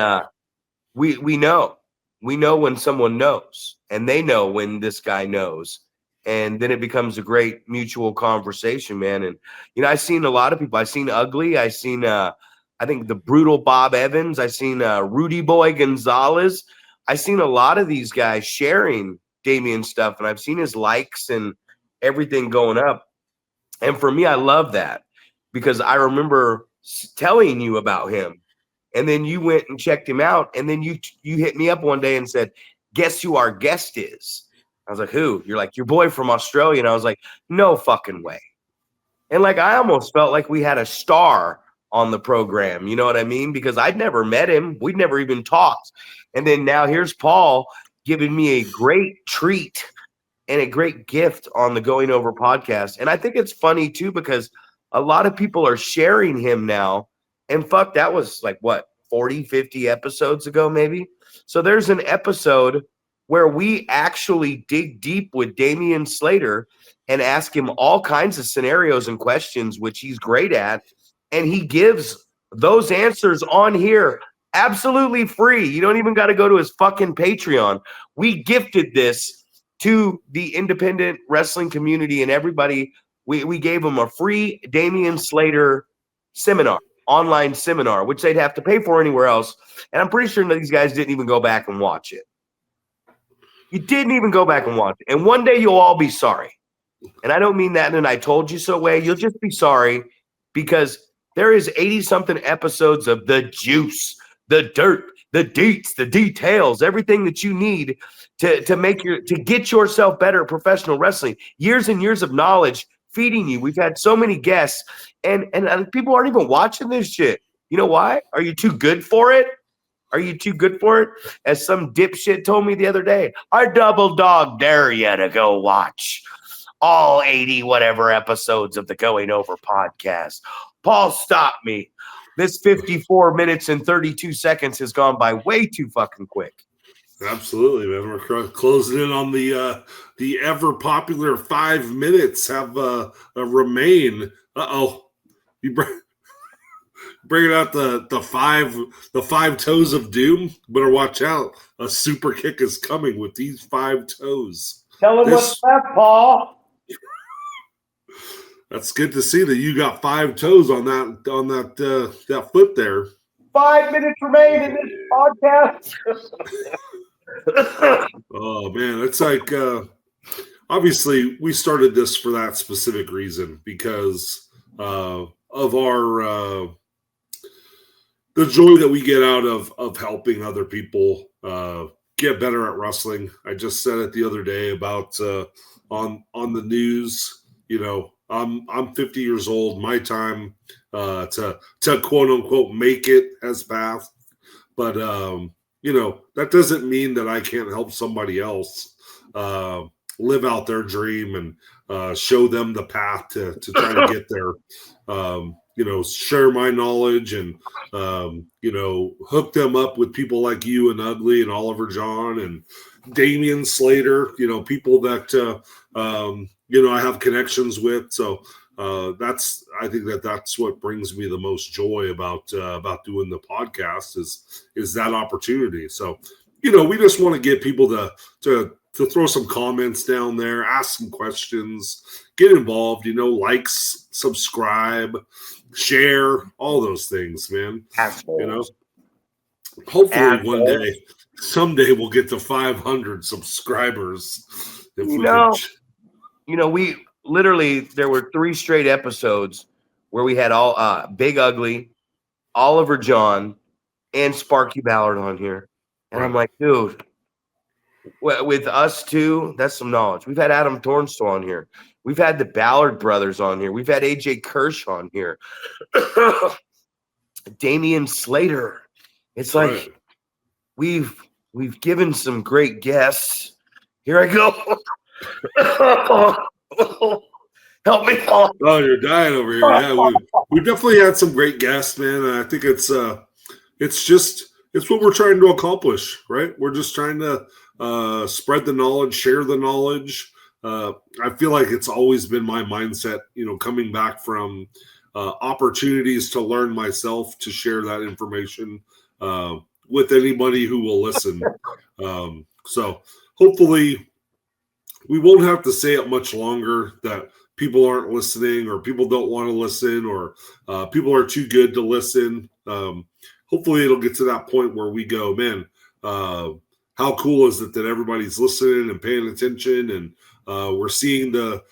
we know when someone knows, and they know when this guy knows, and then it becomes a great mutual conversation, man. And you know, I've seen a lot of people. I've seen Ugly. I've seen I think the brutal Bob Evans. I've seen Rudy Boy Gonzalez. I've seen a lot of these guys sharing Damien stuff, and I've seen his likes and everything going up. And for me, I love that because I remember telling you about him, and then you went and checked him out, and then you hit me up one day and said, guess who our guest is? I was like, who? You're like, your boy from Australia. And I was like, no fucking way. And like, I almost felt like we had a star on the program. You know what I mean? Because I'd never met him. We'd never even talked. And then now here's Paul giving me a great treat and a great gift on the Going Over podcast. And I think it's funny too, because a lot of people are sharing him now. And fuck, that was like what, 40, 50 episodes ago, maybe? So there's an episode where we actually dig deep with Damian Slater and ask him all kinds of scenarios and questions, which he's great at. And he gives those answers on here absolutely free. You don't even got to go to his fucking Patreon. We gifted this to the independent wrestling community and everybody. We gave them a free Damian Slater seminar, online seminar, which they'd have to pay for anywhere else. And I'm pretty sure that these guys didn't even go back and watch it. You didn't even go back and watch it. And one day you'll all be sorry. And I don't mean that in an I told you so way. You'll just be sorry because there is 80-something episodes of the juice, the dirt, the deets, the details, everything that you need to get yourself better at professional wrestling. Years and years of knowledge feeding you. We've had so many guests, and people aren't even watching this shit. You know why? Are you too good for it? Are you too good for it? As some dipshit told me the other day, I double dog dare you to go watch all 80 whatever episodes of the Going Over podcast. Paul, stop me. This 54 minutes and 32 seconds has gone by way too fucking quick.
Absolutely, man. We're closing in on the ever popular 5 minutes have remain. Bringing out the five toes of doom. Better watch out. A super kick is coming with these 5 toes.
Tell him what's left, Paul.
That's good to see that you got 5 toes on that foot there.
5 minutes remain in this podcast.
Oh man, it's like obviously we started this for that specific reason because of our the joy that we get out of helping other people get better at wrestling. I just said it the other day about on the news. You know, I'm 50 years old. My time to quote unquote make it has passed, but you know, that doesn't mean that I can't help somebody else live out their dream and show them the path to try to get there. You know, share my knowledge and, you know, hook them up with people like you and Ugly and Oliver John and Damian Slater, you know, people that, you know, I have connections with. So I think that's what brings me the most joy about doing the podcast is that opportunity. So, you know, we just want to get people to throw some comments down there, ask some questions, get involved, you know, likes, subscribe, share, all those things, man.
Assholes.
You know, hopefully someday we'll get to 500 subscribers.
You know, we literally, there were 3 straight episodes where we had all Big Ugly, Oliver John, and Sparky Ballard on here. And I'm like, dude, with us two, that's some knowledge. We've had Adam Thornstow on here. We've had the Ballard brothers on here. We've had AJ Kirsch on here. Damian Slater. It's like we've given some great guests. Here I go. Help me, Paul.
Oh, you're dying over here. Yeah, we definitely had some great guests, man. And I think it's what we're trying to accomplish, right? We're just trying to spread the knowledge, share the knowledge. I feel like it's always been my mindset, you know, coming back from opportunities to learn myself, to share that information with anybody who will listen. So hopefully we won't have to say it much longer that people aren't listening or people don't want to listen or people are too good to listen. Hopefully it'll get to that point where we go, man, how cool is it that everybody's listening and paying attention and we're seeing the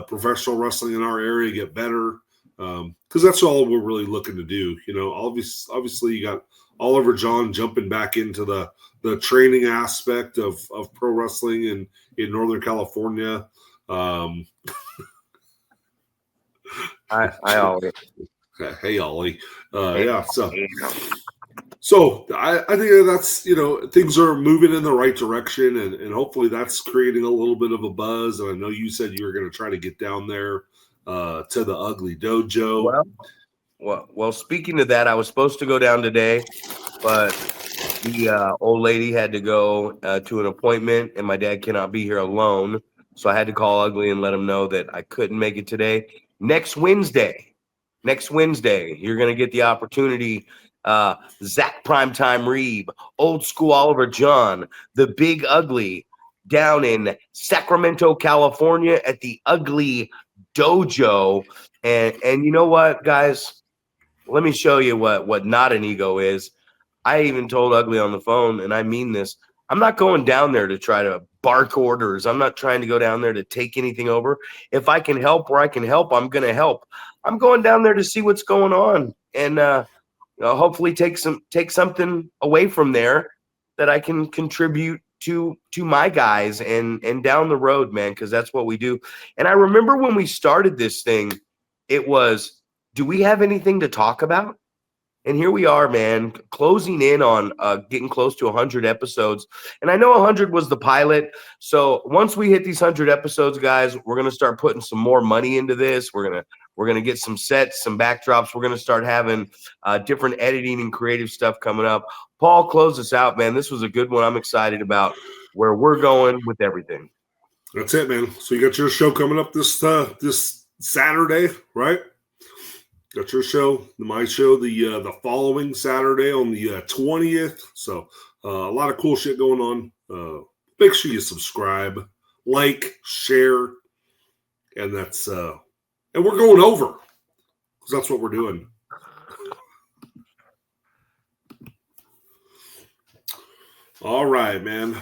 professional wrestling in our area get better, because that's all we're really looking to do. You know, obviously you got Oliver John jumping back into the training aspect of pro wrestling in Northern California.
I always.
Hey, Ollie. Yeah, so I think that's, you know, things are moving in the right direction, and hopefully that's creating a little bit of a buzz. And I know you said you were going to try to get down there to the Ugly Dojo.
Well, speaking of that, I was supposed to go down today, but the old lady had to go to an appointment, and my dad cannot be here alone. So I had to call Ugly and let him know that I couldn't make it today. Next Wednesday, you're going to get the opportunity. Zack Primetime Reeb, Old School Oliver John, the Big Ugly down in Sacramento, California at the Ugly Dojo. And you know what, guys? Let me show you what not an ego is. I even told Ugly on the phone, and I mean this. I'm not going down there to try to bark orders. I'm not trying to go down there to take anything over. If I can help where I can help, I'm going to help. I'm going down there to see what's going on and hopefully take something away from there that I can contribute to my guys and down the road, man, because that's what we do. And I remember when we started this thing, it was, do we have anything to talk about? And here we are, man, closing in on getting close to 100 episodes. And I know 100 was the pilot. So once we hit these 100 episodes, guys, we're going to start putting some more money into this. We're going to get some sets, some backdrops. We're going to start having different editing and creative stuff coming up. Paul, close us out, man. This was a good one. I'm excited about where we're going with everything.
That's it, man. So you got your show coming up this Saturday, right? That's your show, my show, the following Saturday on the 20th. So a lot of cool shit going on. Make sure you subscribe, like, share, and that's and we're going over because that's what we're doing. All right, man.